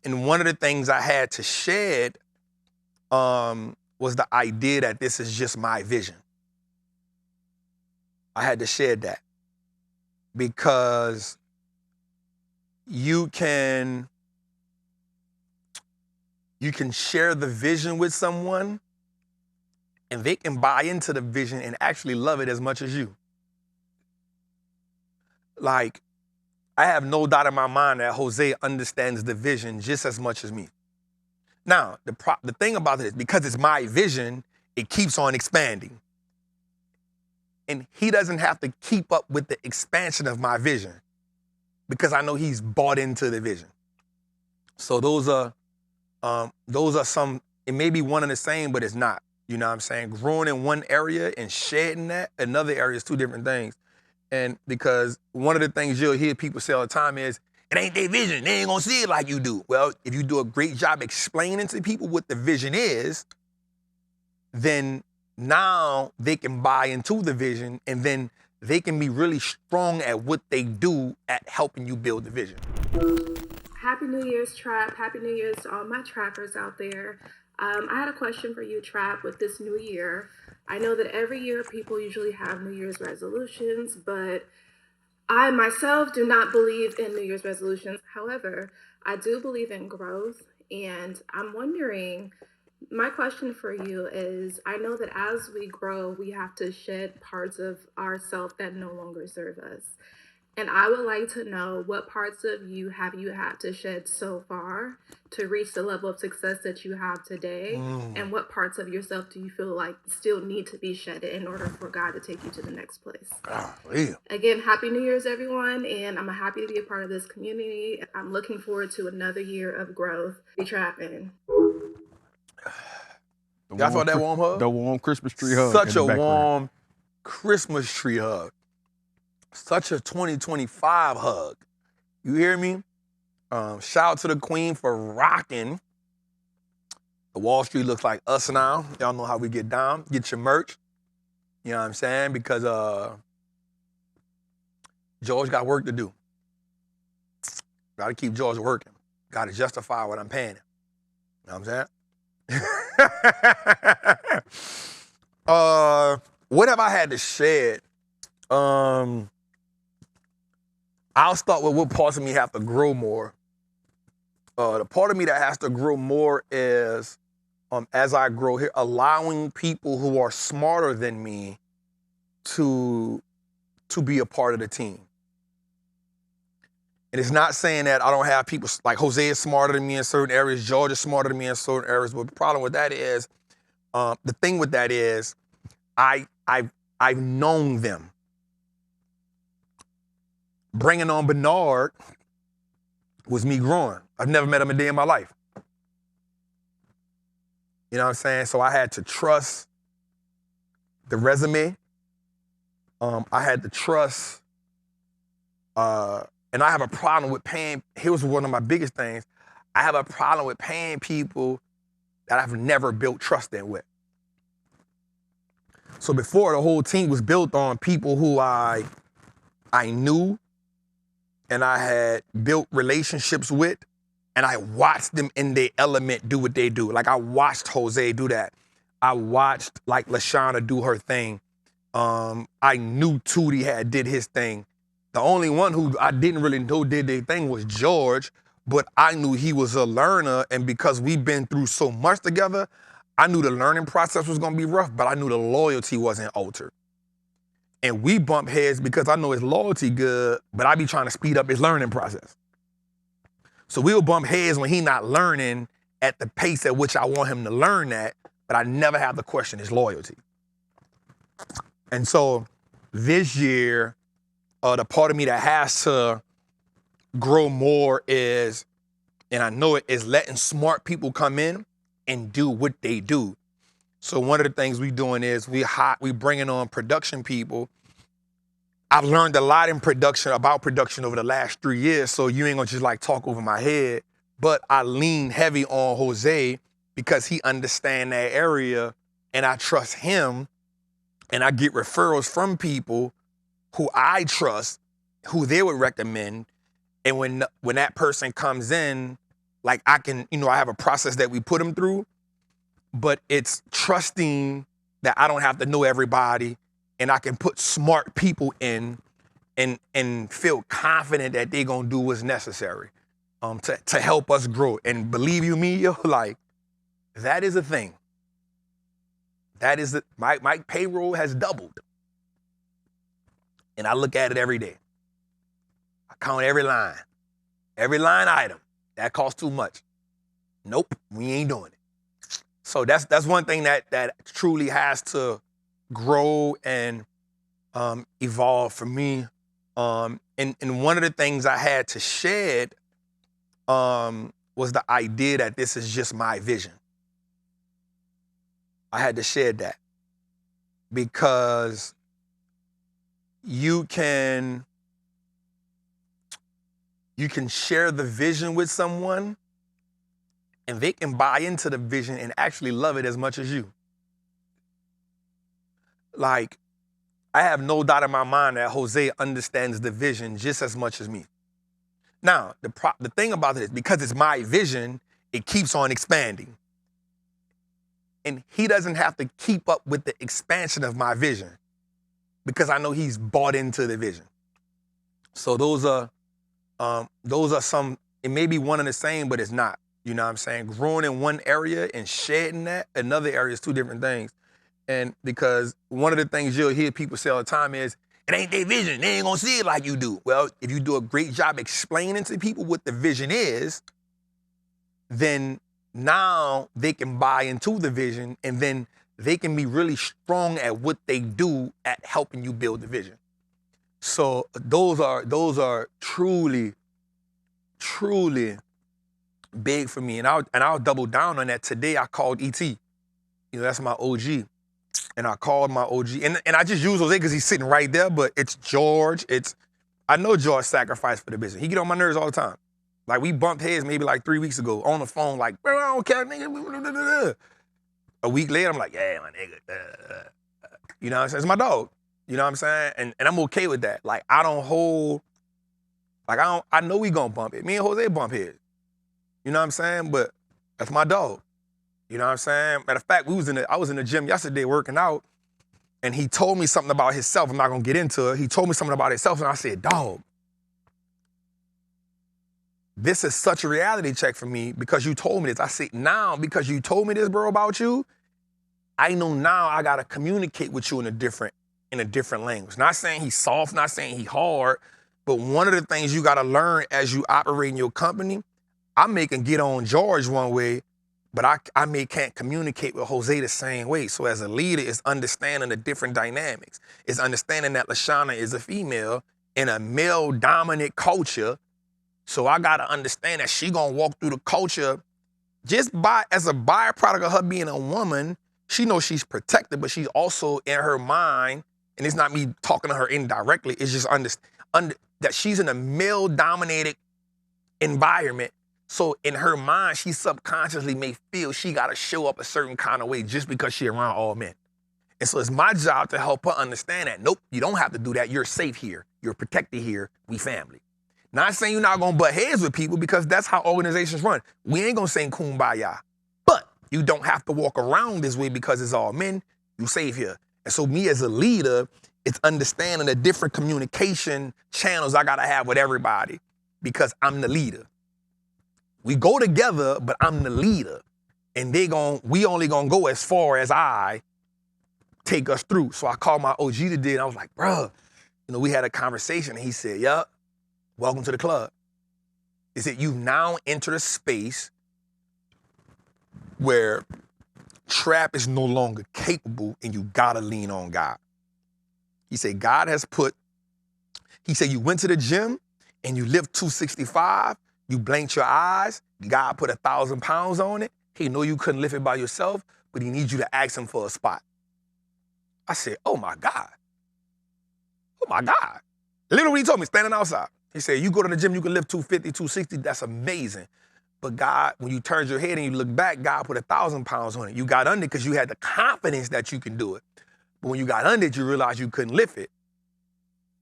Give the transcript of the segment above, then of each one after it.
And one of the things I had to shed was the idea that this is just my vision. I had to shed that because you can share the vision with someone and they can buy into the vision and actually love it as much as you. Like, I have no doubt in my mind that Jose understands the vision just as much as me. Now, the thing about it is, because it's my vision, it keeps on expanding. And he doesn't have to keep up with the expansion of my vision because I know he's bought into the vision. So those are some, it may be one and the same, but it's not. You know what I'm saying? Growing in one area and shedding that, another area is two different things. And because one of the things you'll hear people say all the time is, it ain't their vision. They ain't gonna see it like you do. Well, if you do a great job explaining to people what the vision is, then now they can buy into the vision and then they can be really strong at what they do at helping you build the vision. Happy New Year's, Trap. Happy New Year's to all my trappers out there. I had a question for you, Trap, with this new year. I know that every year people usually have New Year's resolutions, but I myself do not believe in New Year's resolutions. However, I do believe in growth, and I'm wondering, my question for you is, I know that as we grow, we have to shed parts of ourselves that no longer serve us. And I would like to know, what parts of you have you had to shed so far to reach the level of success that you have today? And what parts of yourself do you feel like still need to be shedded in order for God to take you to the next place? Again, Happy New Year's, everyone. And I'm happy to be a part of this community. I'm looking forward to another year of growth. Be trapping. Y'all felt that warm hug? The warm Christmas tree hug. Such a warm Christmas tree hug. Such a 2025 hug. You hear me? Shout out to the queen for rocking. The Wallstreet looks like us now. Y'all know how we get down. Get your merch. You know what I'm saying? Because George got work to do. Got to keep George working. Got to justify what I'm paying him. You know what I'm saying? What have I had to shed? I'll start with what parts of me have to grow more. The part of me that has to grow more is, as I grow here, allowing people who are smarter than me to be a part of the team. And it's not saying that I don't have people, like Jose is smarter than me in certain areas, George is smarter than me in certain areas, but the problem with that is, the thing with that is, I've known them. Bringing on Bernard was me growing. I've never met him a day in my life. You know what I'm saying? So I had to trust the resume. I had to trust, and I have a problem with paying. Here was one of my biggest things. I have a problem with paying people that I've never built trust in with. So before, the whole team was built on people who I knew and I had built relationships with, and I watched them in their element do what they do. Like, I watched Jose do that. I watched, like, LaShawna do her thing. I knew Tootie did his thing. The only one who I didn't really know did their thing was George, but I knew he was a learner, and because we've been through so much together, I knew the learning process was gonna be rough, but I knew the loyalty wasn't altered. And we bump heads because I know his loyalty good, but I be trying to speed up his learning process. So we'll bump heads when he not learning at the pace at which I want him to learn at, but I never have to question his loyalty. And so this year, the part of me that has to grow more is, and I know it, is letting smart people come in and do what they do. So one of the things we doing is we bringing on production people. I've learned a lot in production, about production over the last 3 years, so you ain't gonna just like talk over my head, but I lean heavy on Jose because he understands that area and I trust him, and I get referrals from people who I trust, who they would recommend, and when that person comes in, Like I can, I have a process that we put them through, but it's trusting that I don't have to know everybody and I can put smart people in and feel confident that they're gonna do what's necessary to help us grow. And believe you me, yo, like that is a thing. That is my payroll has doubled. And I look at it every day. I count every line item. That costs too much. Nope, we ain't doing it. So that's one thing that truly has to grow and evolve for me. And one of the things I had to shed was the idea that this is just my vision. I had to shed that because you can share the vision with someone and they can buy into the vision and actually love it as much as you. Like, I have no doubt in my mind that Jose understands the vision just as much as me. Now, the thing about it is because it's my vision, it keeps on expanding. And he doesn't have to keep up with the expansion of my vision because I know he's bought into the vision. So those are some, it may be one and the same, but it's not. You know what I'm saying? Growing in one area and shedding that, another area is two different things. And because one of the things you'll hear people say all the time is, it ain't their vision. They ain't gonna see it like you do. Well, if you do a great job explaining to people what the vision is, then now they can buy into the vision and then they can be really strong at what they do at helping you build the vision. So those are truly, truly big for me. And I'll double down on that. Today I called ET. That's my OG. And I called my OG. And I just use Jose because he's sitting right there, but it's George. I know George sacrificed for the business. He get on my nerves all the time. Like we bumped heads maybe like 3 weeks ago on the phone, like, bro, I don't care, nigga. A week later, I'm like, yeah, my nigga. You know what I'm saying? It's my dog. You know what I'm saying? And I'm okay with that. Like I know we gonna bump it. Me and Jose bump heads. You know what I'm saying? But that's my dog. You know what I'm saying? Matter of fact, I was in the gym yesterday working out, and he told me something about himself. I'm not gonna get into it. He told me something about himself, and I said, dog, this is such a reality check for me because you told me this. I said, now, because you told me this, bro, about you, I know now I gotta communicate with you in a different language. Not saying he's soft, not saying he's hard, but one of the things you gotta learn as you operate in your company, I may can get on George one way, but I may can't communicate with Jose the same way. So as a leader, it's understanding the different dynamics. It's understanding that LaShawna is a female in a male-dominant culture. So I gotta understand that she gonna walk through the culture just as a byproduct of her being a woman. She knows she's protected, but she's also in her mind, and it's not me talking to her indirectly, it's just that she's in a male-dominated environment. So in her mind, she subconsciously may feel she gotta show up a certain kind of way just because she's around all men. And so it's my job to help her understand that, nope, you don't have to do that. You're safe here. You're protected here. We family. Not saying you're not gonna butt heads with people because that's how organizations run. We ain't gonna sing kumbaya. But you don't have to walk around this way because it's all men. You safe here. And so me as a leader, it's understanding the different communication channels I gotta have with everybody because I'm the leader. We go together, but I'm the leader. And we only gonna go as far as I take us through. So I called my OG today and I was like, bruh, we had a conversation and he said, yup, welcome to the club. He said, you've now entered a space where Trap is no longer capable and you gotta lean on God. He said, he said, you went to the gym and you lift 265, you blinked your eyes, God put 1,000 pounds on it. He knew you couldn't lift it by yourself, but he needs you to ask him for a spot. I said, oh my God. Oh my God. Literally what he told me, standing outside. He said, you go to the gym, you can lift 250, 260, that's amazing. But God, when you turned your head and you look back, God put 1,000 pounds on it. You got under because you had the confidence that you can do it. But when you got under it, you realized you couldn't lift it.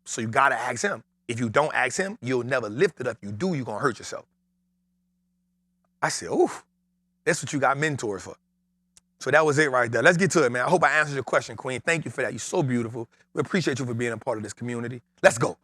So you gotta ask him. If you don't ask him, you'll never lift it up. If you do, you're gonna hurt yourself. I said, oof, that's what you got mentors for. So that was it right there. Let's get to it, man. I hope I answered your question, Queen. Thank you for that. You're so beautiful. We appreciate you for being a part of this community. Let's go.